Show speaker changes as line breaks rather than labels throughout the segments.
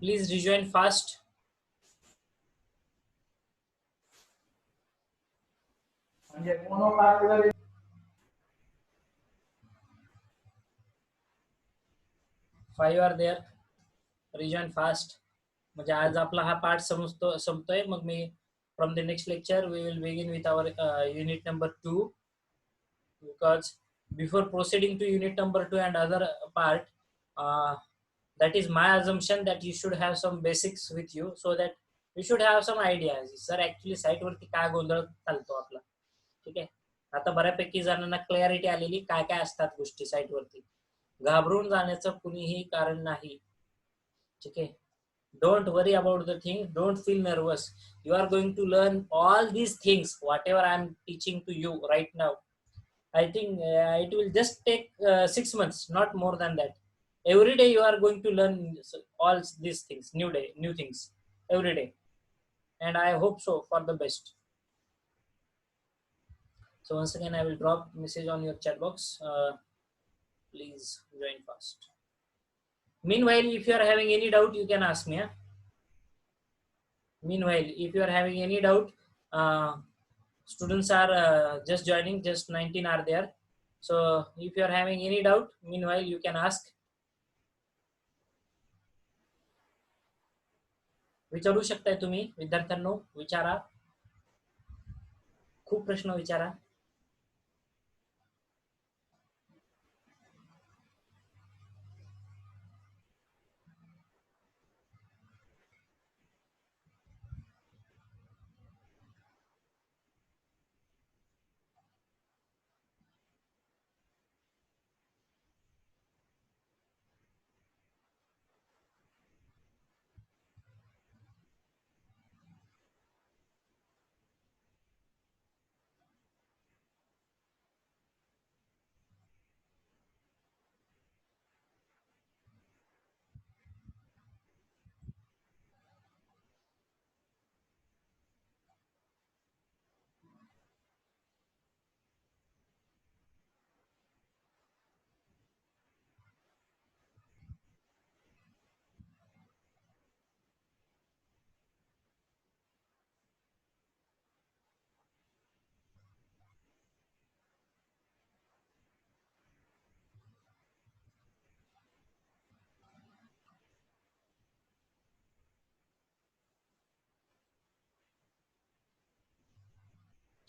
Please rejoin fast. Five are there. Rejoin fast. म्हणजे आज आपला हा पार्ट संपतोय. मग मी from the next lecture we will begin with our unit number 2, because before proceeding to unit number 2 and other part, uh, that is my assumption that you should have some basics with you, so that you should have some ideas sir actually site वरती काय गोंधळ चालतो आपला. ठीक आहे. आता बऱ्यापैकी जणांना क्लॅरिटी आलेली काय काय असतात गोष्टी साईट वरती. घाबरून जाण्याचं कुणीही कारण नाही. ठीक आहे. Don't worry about the thing, don't feel nervous. You are going to learn all these things whatever I am teaching to you right now. I think it will just take 6 months, not more than that. Every day you are going to learn all these things, new things every day, and I hope so for the best. So once again I will drop message on your chat box. Please join fast. Meanwhile, if you are having any doubt, you can ask me. Meanwhile, if you are having any doubt, students are just joining, just 19 are there. So if you are having any doubt, meanwhile you can ask. विचारू शकताय तुम्ही विद्यार्थ्यांनो, विचारा, खूप प्रश्न विचारा.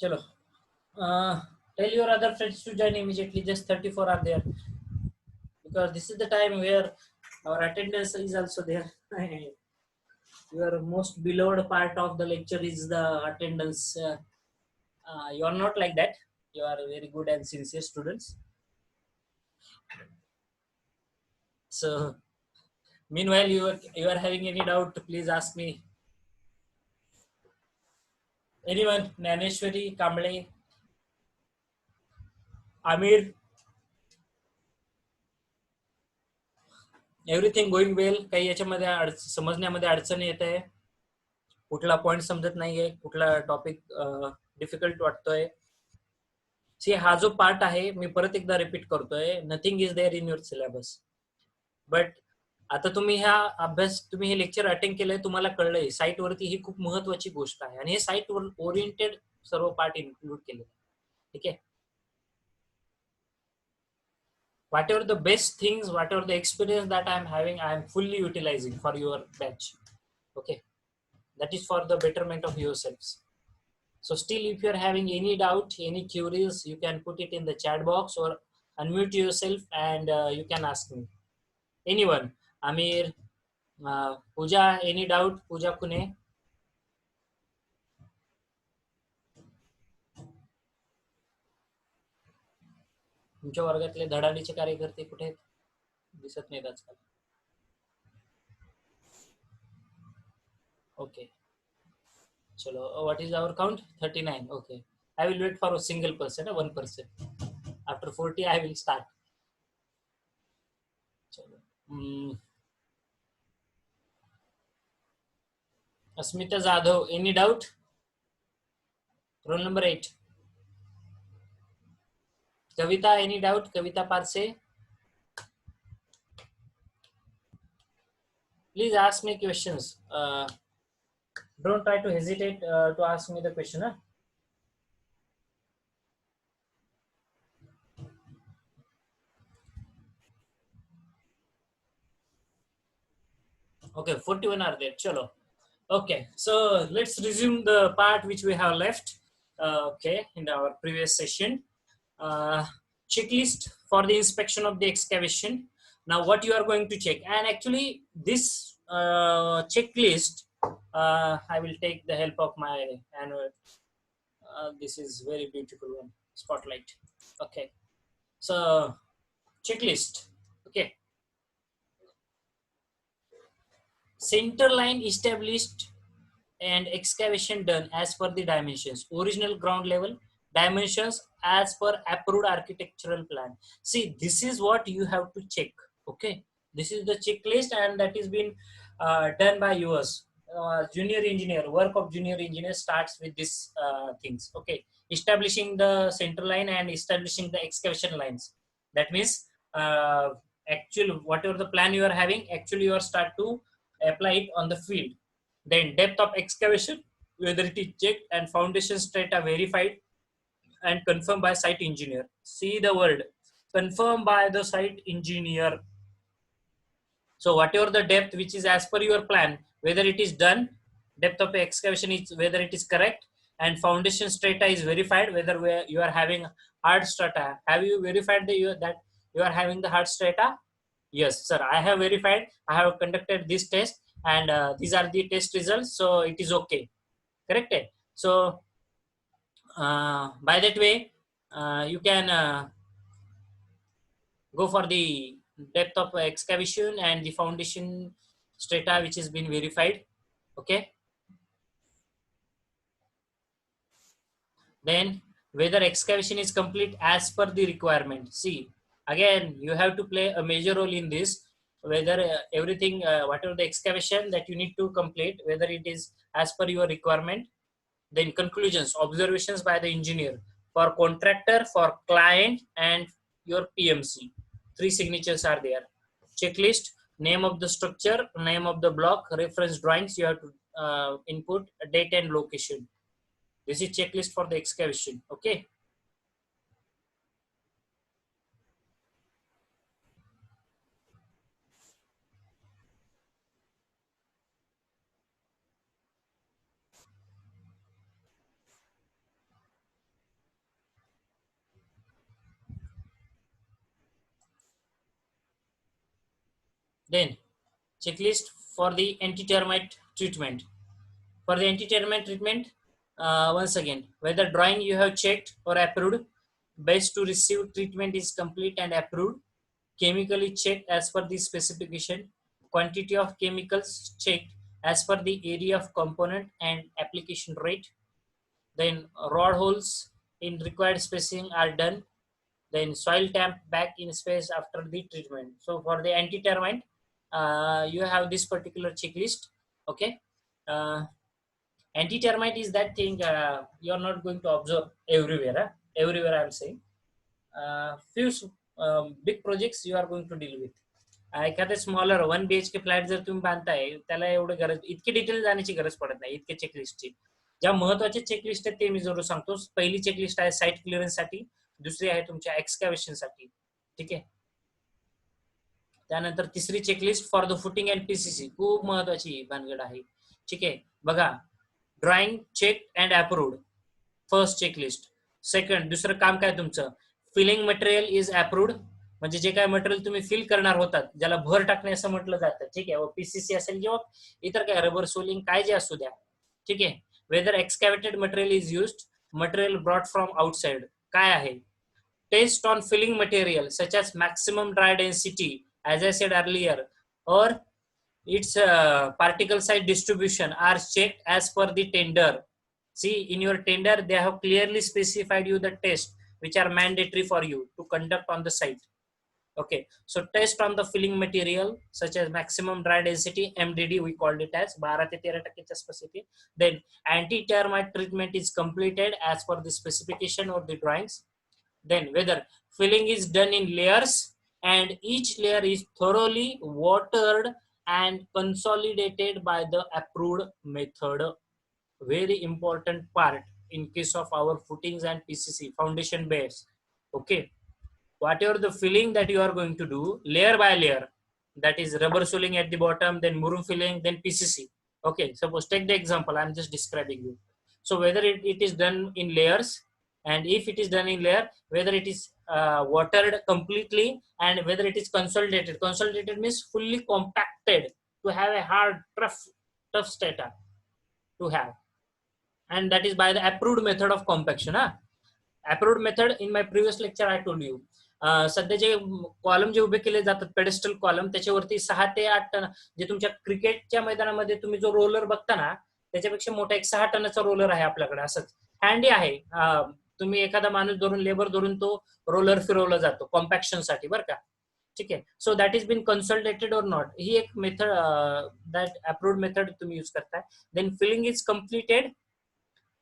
चलो, tell your other friends to join immediately. Just 34 are there, because this is the time where our attendance is also there. Your most beloved part of the lecture is the attendance. You are not like that. You are very good and sincere students. So meanwhile, you are having any doubt, please ask me. Anyone? Naneshwari, Kamble, Amir, everything going well? काही याच्यामध्ये समजण्यामध्ये अडचण येत आहे? कुठला point समजत नाहीये? कुठला topic difficult वाटतोय? सी, हा जो पार्ट आहे मी परत एकदा रिपीट करतोय, nothing is there in your syllabus. But आता तुम्ही हे लेक्चर अटेंड केलंय, तुम्हाला कळलंय साईट वरती ही खूप महत्वाची गोष्ट आहे, आणि हे साईट वर ओरिएंटेड सर्व पार्ट इन्क्लूड केले. ठीक आहे. Whatever the best things, whatever the experience that I am having, I am fully utilizing for your batch. Okay, that is for the betterment of yourselves. So still, if you are having any doubt, any queries, you can put it in the chat box or unmute yourself and you can ask me. Anyone? Amir, Pooja, any doubt? Pooja Kune? तुमच्या वर्गातले धडाडीचे कार्यकर्ते कुठे आहेत? दिसत नाहीत आजकाल. Okay. Chalo, what is our count? 39. Okay. I will wait for a single person, 1%. After 40, I will start. Chalo. Asmita Jadhav, any doubt? Roll number 8. Kavita, any doubt? Kavita Parse? Please ask me questions. Don't try to hesitate to ask me the question. Huh? Okay, 41 are there. Chalo. Okay, so let's resume the part which we have left. Okay, in our previous session. Uh, Checklist for the inspection of the excavation. Now, what you are going to check, and actually, this checklist, I will take the help of my annual. This is very beautiful one. Spotlight. Okay, so checklist. Okay, center line established and excavation done as per the dimensions. Original ground level dimensions as per approved architectural plan. See, this is what you have to check. Okay, this is the checklist, and that is been done by yours. Junior engineer work of junior engineer starts with these things. Okay, establishing the center line and establishing the excavation lines. That means actually whatever the plan you are having, actually you are start to apply it on the field. Then depth of excavation, whether it is checked and foundation strata verified and confirmed by site engineer. See the word, confirmed by the site engineer. So whatever the depth which is as per your plan, whether it is done, depth of excavation is whether it is correct, and foundation strata is verified whether you are having hard strata. Have you verified that you are having the hard strata? Yes, sir. I have verified. I have conducted this test, and these are the test results. So it is okay. Correct. So by that way, you can go for the depth of excavation and the foundation strata which has been verified. Okay. Then whether excavation is complete as per the requirement. See, again, you have to play a major role in this. Whether everything, whatever the excavation that you need to complete, whether it is as per your requirement. Then conclusions, observations by the engineer for contractor, for client, and your PMC. Three signatures are there. Checklist, name of the structure, name of the block, reference drawings. You have to input date and location. This is checklist for the excavation. Okay. Then checklist for the anti-termite treatment. For the anti-termite treatment, once again, whether drawing you have checked or approved, best to receive treatment is complete and approved, chemically checked as per the specification, quantity of chemicals checked as per the area of component and application rate, then rod holes in required spacing are done, then soil tamp back in space after the treatment. So for the anti-termite, you have this particular checklist. Okay. Uh, Anti-termite is that thing you're not going to observe everywhere. Huh? Everywhere I'm saying. Few big projects you are going to deal with. एखाद्या smaller 1 BHK flat जर तुम्ही बांधताय त्याला एवढं गरज इतकी detail जाण्याची गरज पडत नाही इतके चेकलिस्टची. ज्या महत्वाच्या चेकलिस्ट आहेत ते मी जरूर सांगतो. पहिली चेकलिस्ट आहे साईट क्लिअरन्स साठी, दुसरी आहे तुमच्या एक्सकॅव्हेशन साठी. ठीक आहे. त्यानंतर तिसरी checklist for the footing and PCC खूप महत्वाची भानगड आहे. ठीक आहे. बघा, drawing check and approved, first checklist. Second, दुसरं काम काय तुमचं, फिलिंग मटेरियल इज अप्रूव्ड, म्हणजे जे काय मटेरियल तुम्ही फिल करणार होतात ज्याला भर टाकणे असं म्हटलं जातं. ठीक आहे. पीसीसी असेल किंवा इतर काय रबर सोलिंग काय जे असू द्या. ठीक आहे. Whether excavated material is used, material brought from outside काय आहे. Test on filling material such as maximum dry density as I said earlier, or its particle size distribution are checked as per the tender. See, in your tender they have clearly specified you the test which are mandatory for you to conduct on the site. Okay, so test on the filling material such as maximum dry density, MDD we called it as 12 ते 13% specific. Then anti-termite treatment is completed as per the specification or the drawings. Then whether filling is done in layers and each layer is thoroughly watered and consolidated by the approved method. Very important part in case of our footings and PCC foundation base. Okay, whatever the filling that you are going to do layer by layer, that is rubber soling at the bottom, then murum filling, then PCC. Okay, suppose take the example I'm just describing you. So whether it is done in layers, and if it is done in layer, whether it is watered completely, and whether it is consolidated means fully compacted to have a hard tough strata to have, and that is by the approved method of compaction. Approved method in my previous lecture I told you. सध्या जे column जे उभे केले जातात pedestal column, त्याच्यावरती 6 ते 8 ton, जे तुमच्या क्रिकेटच्या मैदानामध्ये तुम्ही जो रोलर बघता ना, त्याच्यापेक्षा मोठा एक 6 टनाचा रोलर आहे आपल्याकडे. असंच हँडी आहे. तुम्ही एखादा माणूस धरून, लेबर धरून तो रोलर फिरवला जातो कॉम्पॅक्शन साठी, बरं का. ठीक आहे. So that is been consulted or not, ही एक मेथड, दॅट अप्रूव्ड मेथड तुम्ही यूज करताय. Then filling is completed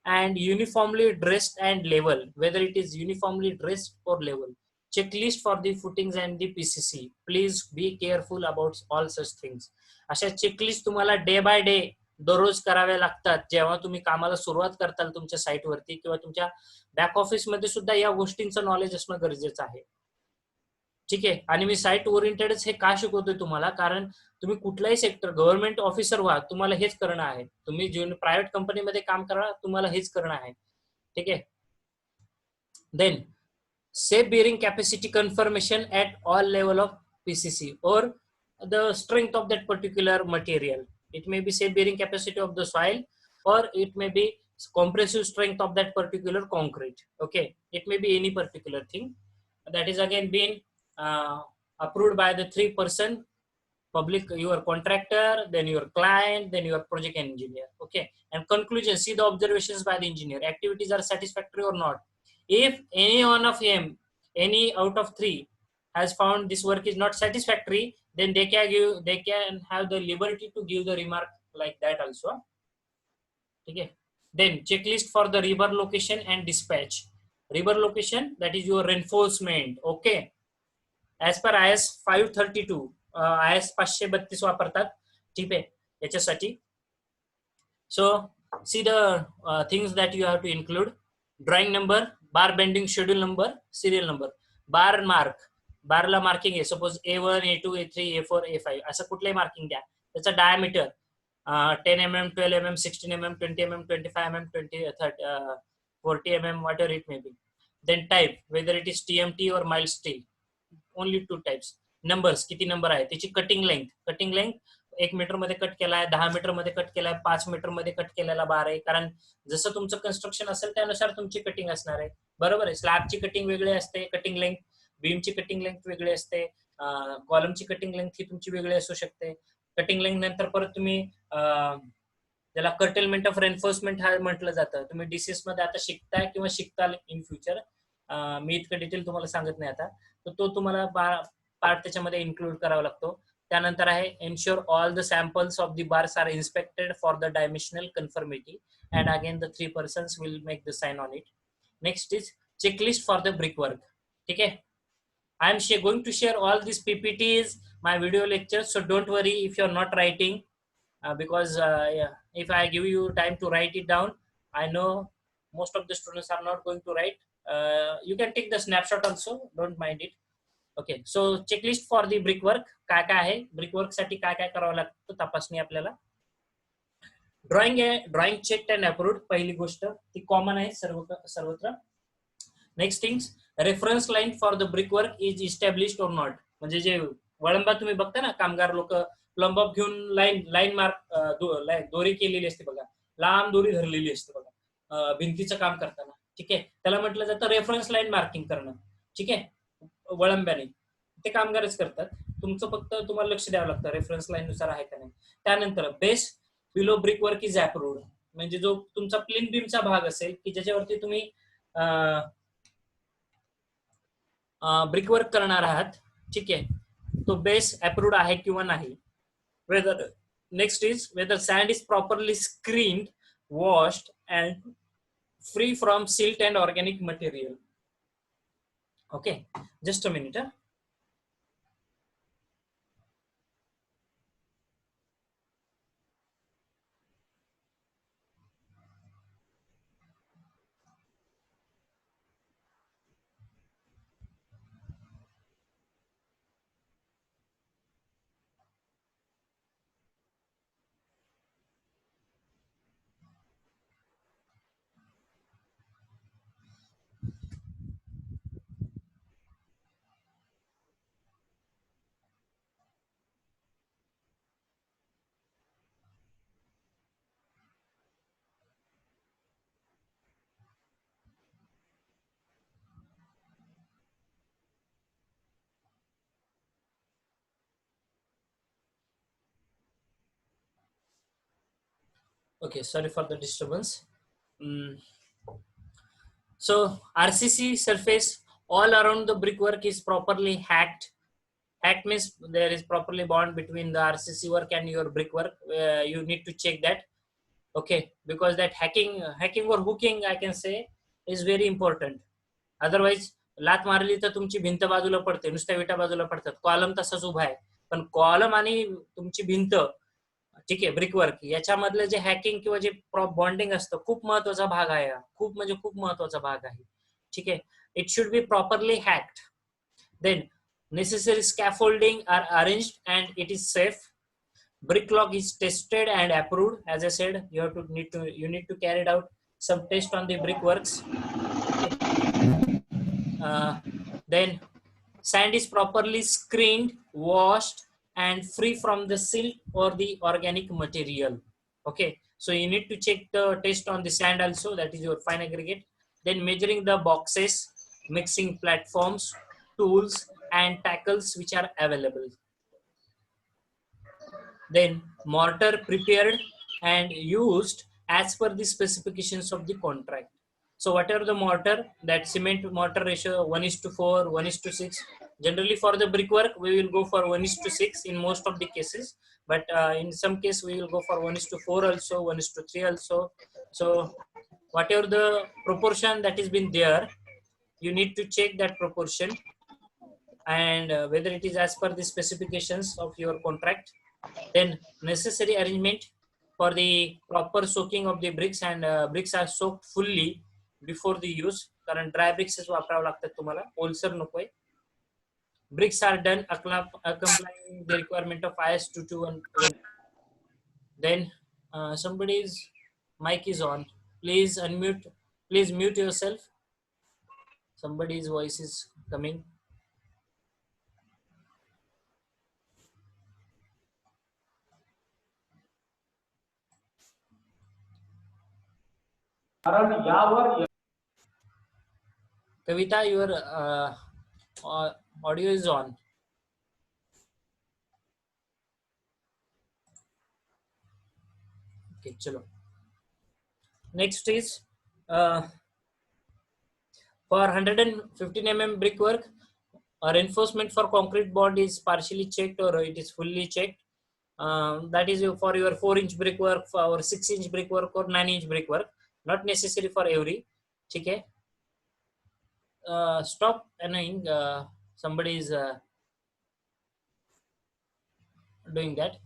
and uniformly dressed and level, whether it is uniformly dressed or level. Checklist for the footings and the PCC. Please be careful about all such things. अशा checklist तुम्हाला day by day दररोज कराव्या लागतात जेव्हा तुम्ही कामाला सुरुवात करताल तुमच्या साईटवरती, किंवा तुमच्या बॅक ऑफिस मध्ये सुद्धा या गोष्टींचं नॉलेज असणं गरजेचं आहे. ठीक आहे. आणि मी साईट ओरिएंटेडच हे का शिकवतोय तुम्हाला, कारण तुम्ही कुठलाही सेक्टर, गव्हर्नमेंट ऑफिसर व्हा, तुम्हाला हेच करणं आहे. तुम्ही प्रायव्हेट कंपनीमध्ये काम करा, तुम्हाला हेच करणं आहे. ठीक आहे. Then safe bearing capacity confirmation at all level of PCC or the strength of that particular material. It may be safe bearing capacity of the soil, or it may be compressive strength of that particular concrete. Okay, it may be any particular thing that is again being approved by the 3-person public, your contractor, then your client, then your project engineer. Okay, and conclusion, see the observations by the engineer. Activities are satisfactory or not. If any one of them, any out of 3 has found this work is not satisfactory, then they can have the liberty to give the remark like that also. Okay. Then checklist for the river location and dispatch. River location, that is your reinforcement. Okay, as per IS 532, IS 532 वापरतात. ठीक आहे याच्यासाठी. So see the things that you have to include: drawing number, bar bending schedule number, serial number, bar mark, Barla marking आहे, suppose A1, A2, A3, A4, A5 असं कुठलंही marking द्या. त्याचा diameter 10 mm, 12 mm, 16 mm, 20 mm, 25 mm, 40 mm, whatever it may be. Then type, whether it is TMT or mild steel, only 2 types. Numbers, किती number आहे, त्याची cutting length 1 metre मध्ये cut केलाय, 10 metre मध्ये कट केलाय, 5 metre मध्ये cut केलेला बार आहे. कारण जसं तुमचं कन्स्ट्रक्शन असेल त्यानुसार तुमची कटिंग असणार आहे. बरोबर आहे. स्लॅबची कटिंग वेगळी असते, कटिंग लेंथ, बीमची कटिंग लेंथ वेगळी असते, कॉलमची कटिंग लेंथ ही तुमची वेगळी असू शकते. कटिंग लेंथ नंतर परत तुम्ही त्याला कर्टेलमेंट ऑफ रेन्फोर्समेंट हा म्हटलं जातं. तुम्ही डीसीएस मध्ये आता शिकताय किंवा शिकताल इन फ्युचर, मी इतकं डिटेल तुम्हाला सांगत नाही आता. तर तो तुम्हाला पार्ट त्याच्यामध्ये इन्क्लूड करावा लागतो. त्यानंतर आहे ensure all the samples of the bars are inspected for the dimensional conformity, and again the 3 persons will make the sign on it. Next is checklist for the brick work. ठीक आहे. I am going to share all these PPTs, my video lectures, so don't worry if you are not writing, because if I give you time to write it down, I know most of the students are not going to write. You can take the snapshot also, don't mind it. Okay, so checklist for the brickwork. काय काय आहे brickwork साठी, काय काय करावं लागतं तपासणी आपल्याला. ड्रॉइंग चेक अँड अप्रूव्ड, पहिली गोष्ट ती कॉमन आहे सर्वत्र. Next things, reference line for the brickwork is established और नॉट. म्हणजे जे वळंबा तुम्ही बघता ना, कामगार लोक प्लंबअप घेऊन लाईन मार्क दोरी केलेली असते बघा, लांब दोरी धरलेली असते बघा भिंतीचं काम करताना. ठीक आहे, त्याला म्हटलं जातं रेफरन्स लाईन मार्किंग करणं. ठीक आहे, वळंब्याने ते कामगारच करतात. तुमचं फक्त तुम्हाला लक्ष द्यावं लागतं रेफरन्स लाईन नुसार आहे का नाही. त्यानंतर base below brickwork is approved, म्हणजे जो तुमचा प्लेन बीमचा भाग असेल की ज्याच्यावरती तुम्ही ब्रिकवर्क करणार आहात, ठीक आहे, तो बेस अप्रूव्ड आहे किंवा नाही. Whether next is whether sand is properly screened, washed and free from silt and organic material. Okay, just a minute. Okay, sorry for the disturbance. Mm. So RCC surface all around the brickwork is properly hacked. Hacked means there is properly bond between the RCC work and your brickwork. You need to check that. Okay, because that hacking or hooking, I can say, is very important. Otherwise लात मारली तर तुमची भिंत बाजूला पडते, नुसत्या विटा बाजूला पडतात, कॉलम तसाच उभा आहे. पण कॉलम आणि तुमची भिंत, ठीक आहे, ब्रिकवर्क याच्यामधलं जे हॅकिंग किंवा जे बॉन्डिंग असतं, खूप महत्वाचा भाग आहे, खूप म्हणजे खूप महत्वाचा भाग आहे. ठीक आहे, it should be properly hacked. Then necessary scaffolding are arranged and it is safe. Bricklog is tested and approved. As I said, you need to carry out some test on the brickworks. Then sand is properly screened, washed, and free from the silt or the organic material. Okay, so you need to check the test on the sand also, that is your fine aggregate. Then measuring the boxes, mixing platforms, tools, and tackles which are available. Then mortar prepared and used as per the specifications of the contract. So whatever the mortar, that cement mortar ratio 1:4, 1:6. Generally for the brickwork, we will go for 1:6 in most of the cases. But in some case, we will go for 1:4 also, 1:3 also. So whatever the proportion that has been there, you need to check that proportion and whether it is as per the specifications of your contract. Then necessary arrangement for the proper soaking of the bricks, and bricks are soaked fully before the use, कारण dry BRICS वापरावं लागतात तुम्हाला, ओलसर नकोय. Bricks are done complying the requirement of IS 221. Then somebody's mic is on. Please unmute. Please mute yourself. Somebody's voice is coming. Kavita, your audio is on. Okay, chalo. Next is for 115 mm brickwork, reinforcement for concrete bond is partially checked or it is fully checked. That is for your 4-inch brickwork, or 6-inch brickwork, or 9-inch brickwork. Not necessary for every. Okay. Stop annoying. Somebody is doing that.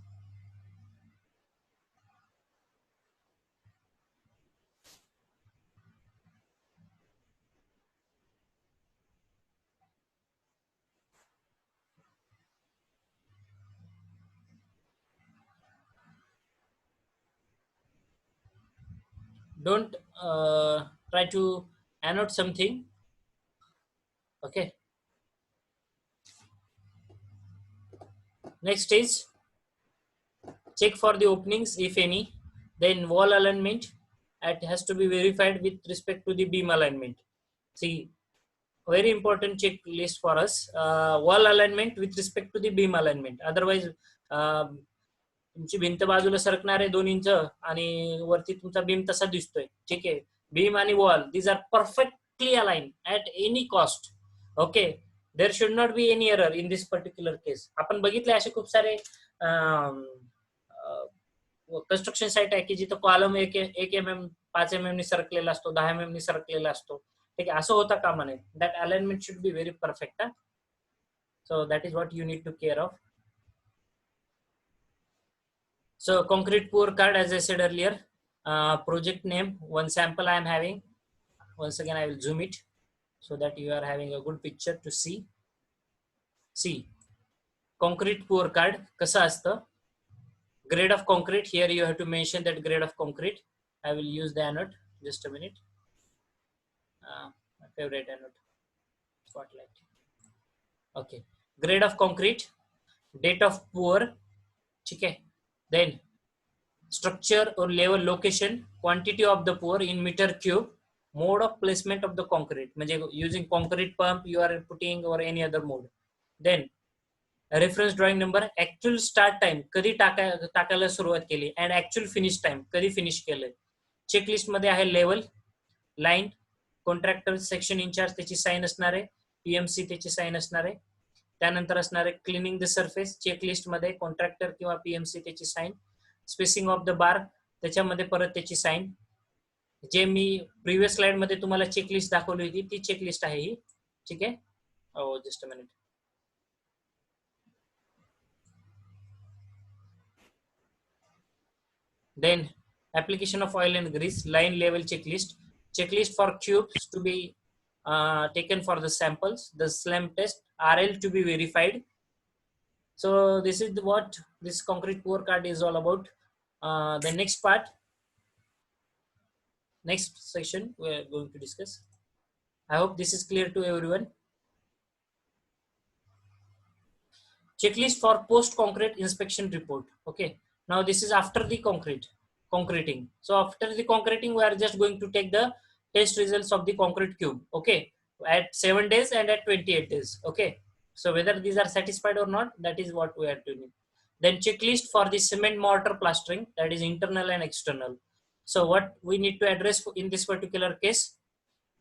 Don't try to annotate something. Okay. Next is check for the openings, if any. Then wall alignment, it has to be verified with respect to the beam alignment. See, very important checklist for us. Wall alignment with respect to the beam alignment. Otherwise, तुमची भिंत बाजूला सरकणार आहे 2 inch आणि वरती तुमचा beam तसा दिसतोय, ठीक आहे. बीम आणि wall, these are perfectly aligned at any cost. Okay, there should not be any error in this particular case. आपण बघितले असे खूप सारे कंस्ट्रक्शन साइट आहे की जिथं कॉलम 1 mm 5 mm सरकलेला असतो, 10 mm सरकलेला असतो, ठीक आहे. असं होता कामा नये. That alignment should be very perfect. So that is what you need to care of. So concrete pour card, as I said earlier, project name, one sample I am having. Once again, I will zoom it so that you are having a good picture to see. See, concrete pour card, kasa asta. Grade of concrete, here you have to mention that grade of concrete. I will use the anode, just a minute. My favorite anode, spotlight. Okay, grade of concrete, date of pour, okay. Then structure or level location, quantity of the pour in meter cube, mode of placement of the concrete, using concrete pump you are putting or any other mode. Then reference drawing number, actual start time कधी टाकायला सुरुवात केली and actual finish time कधी finish केलं. Checklist मध्ये आहे level, line, contractor section incharge त्याची sign असणार आहे, पीएमसी त्याची साईन असणार आहे. त्यानंतर असणार आहे क्लिनिंग द सरफेस, चेकलिस्ट मध्ये कॉन्ट्रॅक्टर किंवा पीएमसी त्याची sign. Spacing of the bar त्याच्यामध्ये परत त्याची साईन. जे मी प्रिव्हियस स्लाइड मध्ये तुम्हाला चेकलिस्ट दाखवली होती ती चेकलिस्ट आहे ही. ठीक आहे. Oh, just a minute. Then application of oil and grease, line level checklist, checklist for cubes to be taken for the samples, the SLAM test, RL to be verified. So this is what this concrete pour card is all about. The next part, next section we're going to discuss. I hope this is clear to everyone. Checklist for post concrete inspection report. Okay, now this is after the concreting. So after the concreting we are just going to take the test results of the concrete cube, okay, at 7 days and at 28 days. Okay, so whether these are satisfied or not, that is what we are doing. Then checklist for the cement mortar plastering, that is internal and external. So what we need to address in this particular case,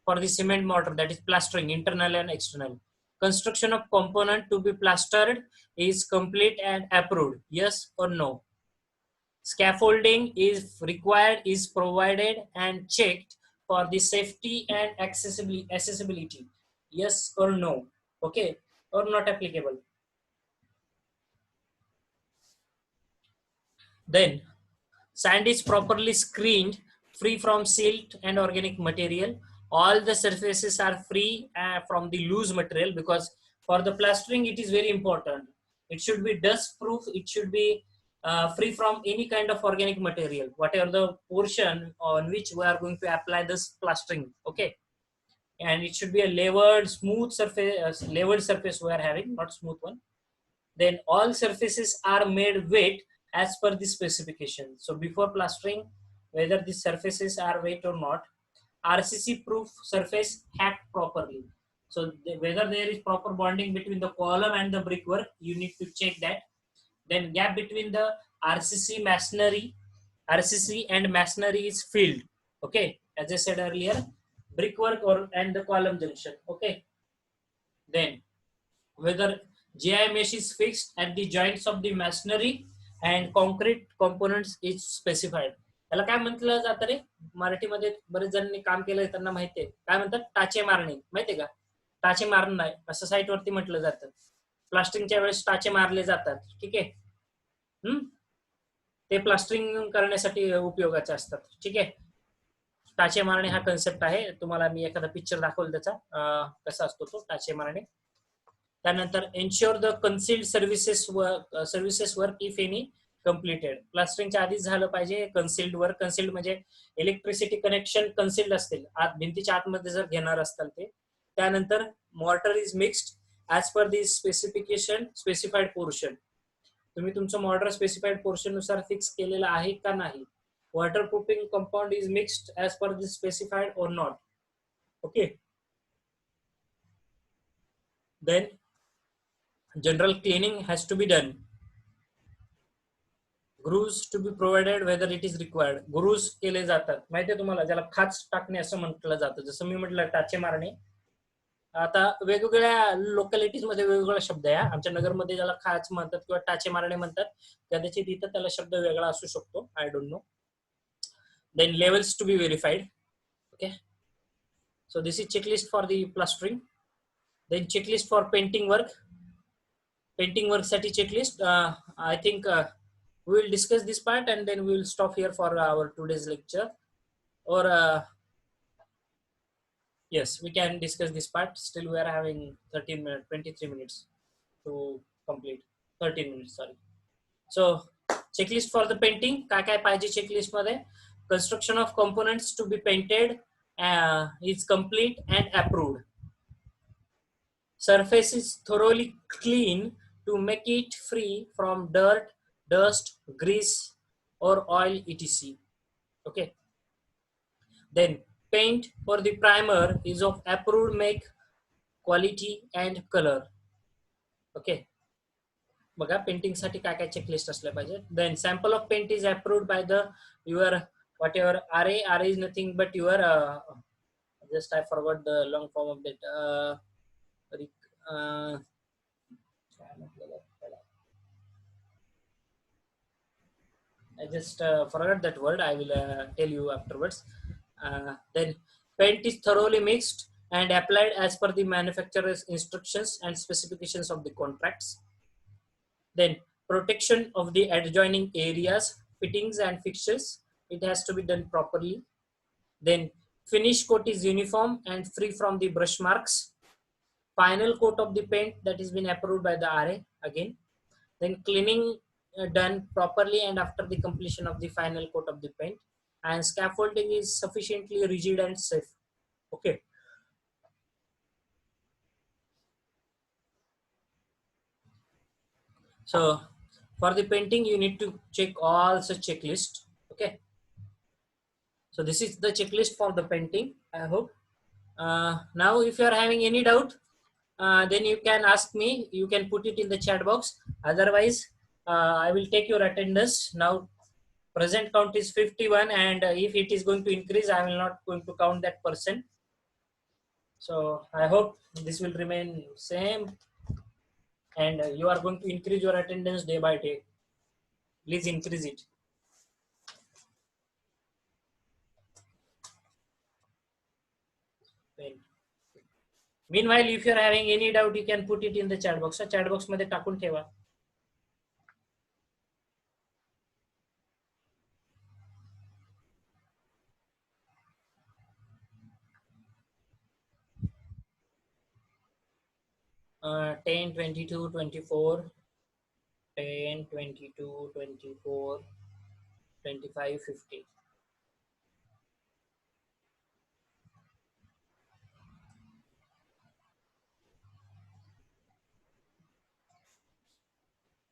for the cement mortar, that is plastering internal and external, construction of component to be plastered is complete and approved, yes or no. Scaffolding is required, is provided and checked for the safety and accessibility, yes or no. Okay, or not applicable. Then sand is properly screened, free from silt and organic material. All the surfaces are free from the loose material, because for the plastering it is very important. It should be dust proof. It should be free from any kind of organic material, whatever the portion on which we are going to apply this plastering. Okay, and it should be a levered, smooth surface. Levered surface we are having, not smooth one. Then all surfaces are made wet as per the specification. So before plastering, whether the surfaces are wet or not, RCC proof surface hacked properly. So whether there is proper bonding between the column and the brickwork, you need to check that. Then gap between the RCC masonry, RCC and masonry is filled. Okay, as I said earlier, brickwork or and the column junction. Okay, then whether GI mesh is fixed at the joints of the masonry and concrete components is specified. त्याला काय म्हटलं जातं रे मराठीमध्ये, बरेच जणांनी काम केलंय त्यांना माहितीये काय म्हणतात, टाचे मारणे. माहितीये का, टाचे मारणं नाही असं साईट वरती म्हटलं जातं. प्लास्टरिंगच्या वेळेस टाचे मारले जातात. ठीक आहे, ते प्लास्टरिंग करण्यासाठी उपयोगाचे असतात. ठीक आहे, टाचे मारणे हा कन्सेप्ट आहे. तुम्हाला मी एखादा पिक्चर दाखवलं त्याचा कसा असतो तो टाचे मारणे. त्यानंतर ensure the concealed services work if any completed. प्लास्टरिंगच्या आधीच झालं पाहिजे कन्सिल्ड वर्क. कन्सिल्ड म्हणजे इलेक्ट्रिसिटी कनेक्शन कन्सिल्ड असतील, आत भिंतीच्या आतमध्ये जर घेणार असताल ते. त्यानंतर mortar is mixed as per the specification specified portion. तुम्ही तुमचं मॉर्टर स्पेसिफाईड पोर्शन नुसार फिक्स केलेलं आहे का नाही. Water proofing compound is mixed as per the specified or not. Okay, then general cleaning has to be done. Grooves to be provided whether it is required. Grooves केले जातात, माहितीये तुम्हाला, ज्याला खाच टाकणे असं म्हटलं जातं. जसं मी म्हटलं टाचे मारणे. आता वेगवेगळ्या लोकॅलिटीज मध्ये वेगवेगळा शब्द आहे. आमच्या नगरमध्ये ज्याला खाच म्हणतात किंवा टाचे मारणे म्हणतात, कदाचित इथं त्याला शब्द वेगळा असू शकतो. I don't know. Then levels to be verified. Okay, so this is checklist for the plastering. Then checklist for painting work. Painting work साठी checklist. I think we will discuss this part and then we will stop here for our today's lecture. Or yes, we can discuss this part. Still we are having 13 minutes, 23 minutes to complete. 13 minutes, sorry. So checklist for the painting. काय काय पाहिजे checklist मध्ये. Construction of components to be painted is complete and approved. Surface is thoroughly clean to make it free from dirt, dust, grease or oil etc. Okay, then paint for the primer is of approved make, quality and color. Okay, बघा painting साठी काय काय checklist असल्या पाहिजे. Then sample of paint is approved by the your whatever are is nothing but your just I forgot the long form of that काय म्हटलं त्याला. I just forgot that word. I will tell you afterwards. Then paint is thoroughly mixed and applied as per the manufacturer's instructions and specifications of the contracts. Then protection of the adjoining areas, fittings and fixtures. It has to be done properly. Then finish coat is uniform and free from the brush marks. Final coat of the paint that has been approved by the RA again. Then cleaning done properly and after the completion of the final coat of the paint, and scaffolding is sufficiently rigid and safe. Okay, so for the painting you need to check all such checklist. Okay, so this is the checklist for the painting, I hope. Now if you are having any doubt, then you can ask me, you can put it in the chat box. Otherwise I will take your attendance now. Present count is 51, and if it is going to increase, I will not going to count that person. So I hope this will remain same, and you are going to increase your attendance day by day. Please increase it. Meanwhile, if you are having any doubt, you can put it in the chat box. So chat box मध्ये टाकून ठेवा. 10, 22, 24, 10, 22, 24, 25, 50.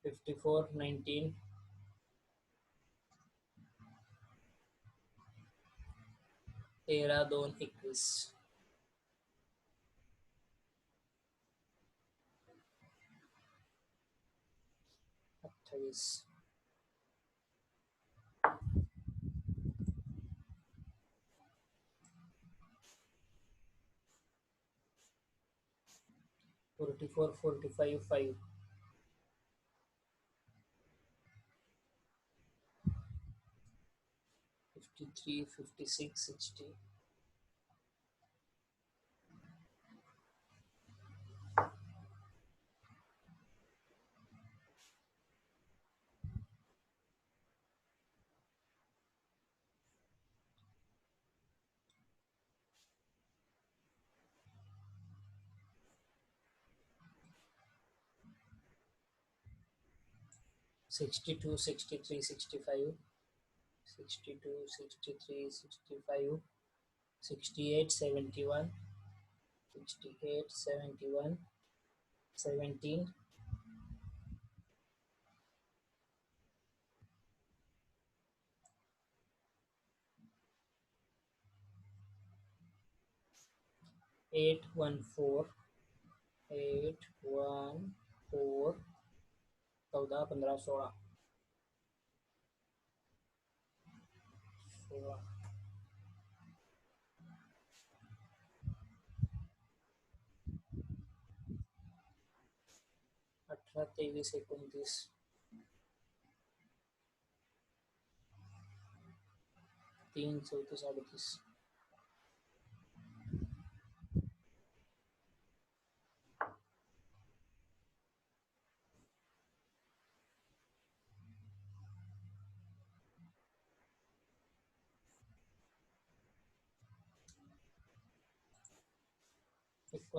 54, 19, 13, 2, 21. 28. 44, 45, 5. 53, 56, 60. 62, 63, 65, 62, 63, 65, 68, 71, 68, 71, 17, 8, 1, 4, 8, 1, 4, 14, 15, 16, 16, 18, 23,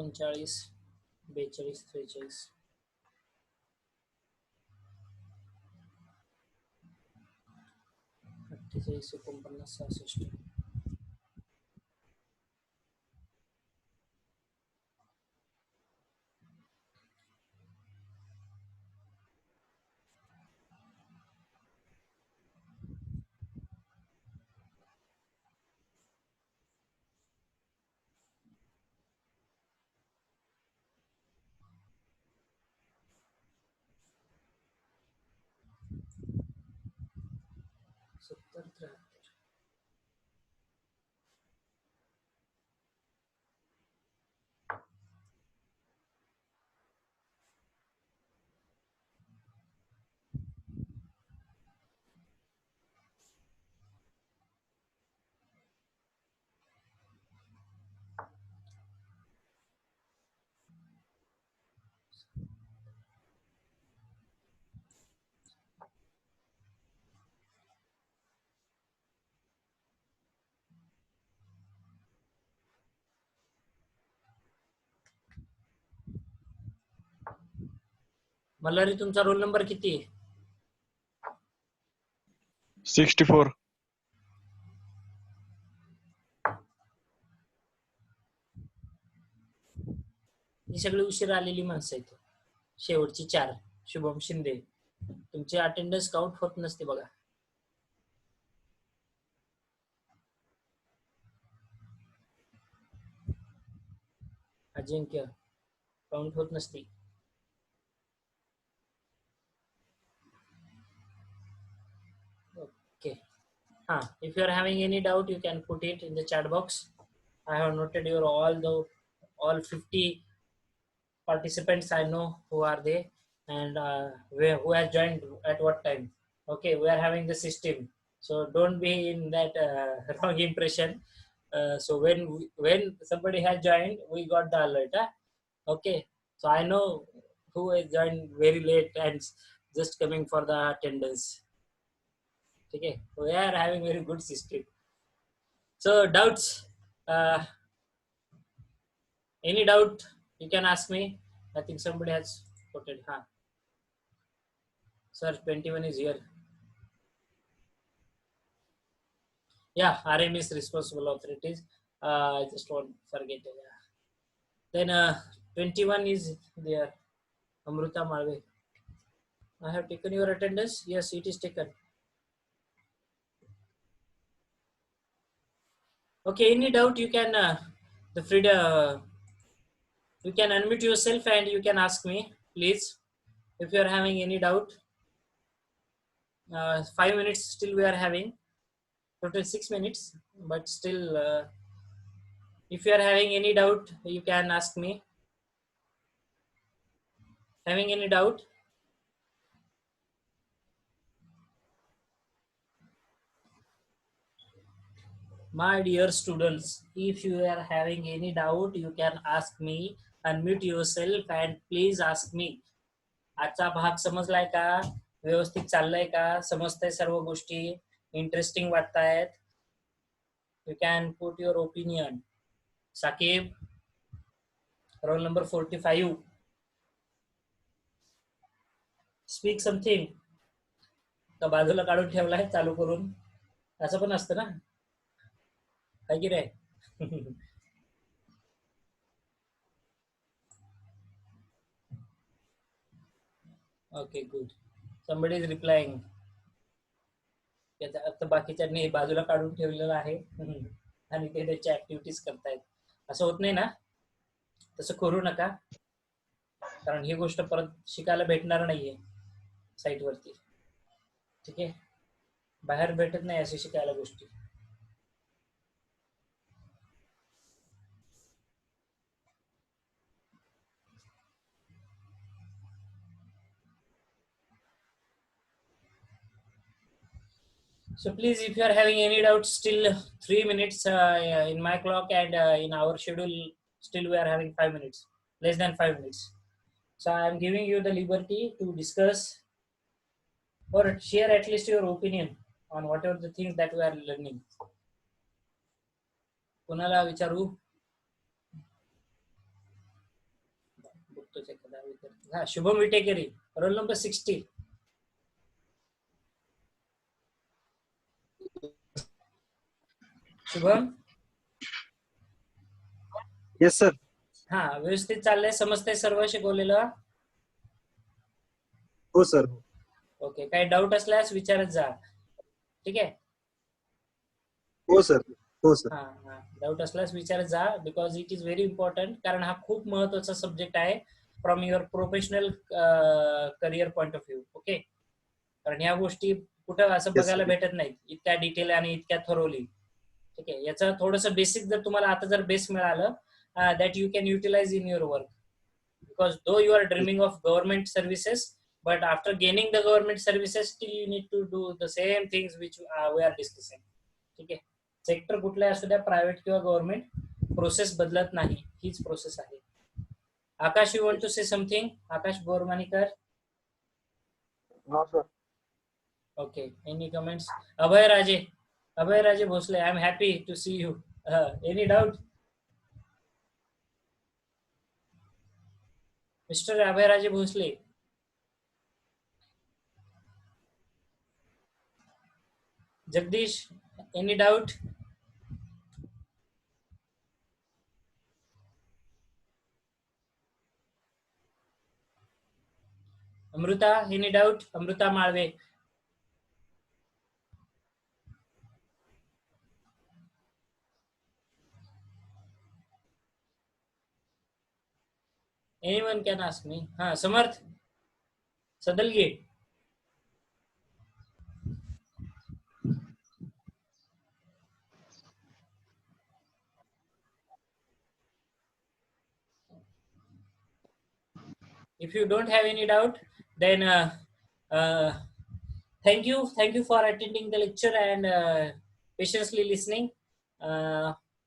29, 3, 34, 38. 39, 42, 43, 48, 49, 66. 70-73. मल्हारी तुमचा roll number किती आहे?
64.
ही सगळी उशीर आलेली माणसं आहेत. शेवटची 4. शुभम शिंदे, तुमची अटेंडन्स काउंट होत नसते बघा. अजिंक्य काउंट होत नसते. Okay. If you are having any doubt, you can put it in the chat box. I have noted your all 50 participants I know who are there and who has joined at what time. Okay, we are having the system, so don't be in that wrong impression. So when somebody has joined, we got the alert. Okay, so I know who has joined very late and just coming for the attendance. Okay, we are having very good system. So doubts, any doubt you can ask me. I think somebody has put it. Sir, 21 is here. Yeah, RM is responsible authorities. I just won't forget. Yeah. Then 21 is there. Amruta Malve. I have taken your attendance. Yes, it is taken. Okay, any doubt you can you can unmute yourself and you can ask me, please. If you are having any doubt, 5 minutes still we are having. Total 6 minutes, but still, if you are having any doubt, you can ask me. Having any doubt? My dear students, if you are having any doubt, you can ask me. Unmute yourself and please ask me. आजचा भाग समजलाय का? व्यवस्थित चाललाय का? समजताय सर्व गोष्टी? Interesting वाटतायत? You can put your opinion. Sakib, roll number 45. Speak something. का बाजूला काढून ठेवलाय चालू करून? असं पण असतं ना? काय की रे? Okay, good. Somebody is replying. त्याचा अर्थ बाकीच्यांनी बाजूला काढून ठेवलेलं आहे आणि ते त्याच्या ऍक्टिव्हिटीज करतायत. असं होत नाही ना? तसं करू नका, कारण ही गोष्ट परत शिकायला भेटणार नाहीये साईटवरती. ठीक आहे, बाहेर भेटत नाही असे शिकायला गोष्टी. So please, if you are having any doubts, still 3 minutes in my clock and in our schedule, still we are having 5 minutes, less than 5 minutes. So I am giving you the liberty to discuss or share at least your opinion on whatever the things that we are learning. कोणाला विचारू? Shubham Vitekari, roll number 60. Shubham.
Yes sir.
व्यवस्थित चाललंय? समजतंय सर्व शिकवलेलं?
हो sir.
Okay, काही doubt असल्यास विचारत जा. ठीक आहे?
हो सर. हो सर.
डाऊट असल्यास विचारत जा, because it is very important. कारण हा खूप महत्वाचा सब्जेक्ट आहे from your professional career point of view. Okay, कारण ह्या गोष्टी कुठं असं
Yes,
बघायला
sir.
भेटत नाही इतक्या डिटेल आणि इतक्या थोरोली. ठीक आहे, याचं थोडंसं बेसिक जर तुम्हाला आता जर बेस मिळालं, that you can utilize in your work, because though you are dreaming of government services, but after gaining the government services still you need to do the same things which we are discussing. ठीक आहे, sector कुठला असू द्या, private किंवा government, process बदलत नाही, हीच process आहे. Akash, you want to say something? Akash Bormanikar.
No, sir.
Okay, any comments? Abhay Raje Bhosle, I am happy to see you. Any doubt? Mr. Abhay Raje Bhosle. Jagdish, any doubt? Amruta, any doubt? Amruta Malve. Anyone can ask me. Samarth Sadalgi. If you don't have any doubt, then thank you for attending the lecture and patiently listening.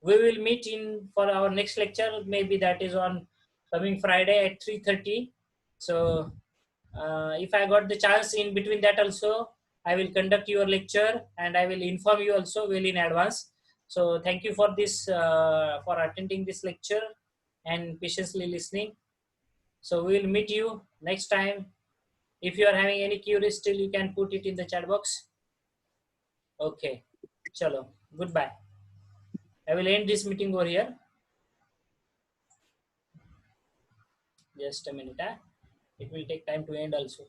We will meet in for our next lecture, maybe that is on coming Friday at 3:30. So if I got the chance in between that also, I will conduct your lecture and I will inform you also well in advance. So thank you for this, for attending this lecture and patiently listening. So we will meet you next time. If you are having any queries still, you can put it in the chat box. Okay, chalo, goodbye. I will end this meeting over here. Just a minute. It will take time to end also.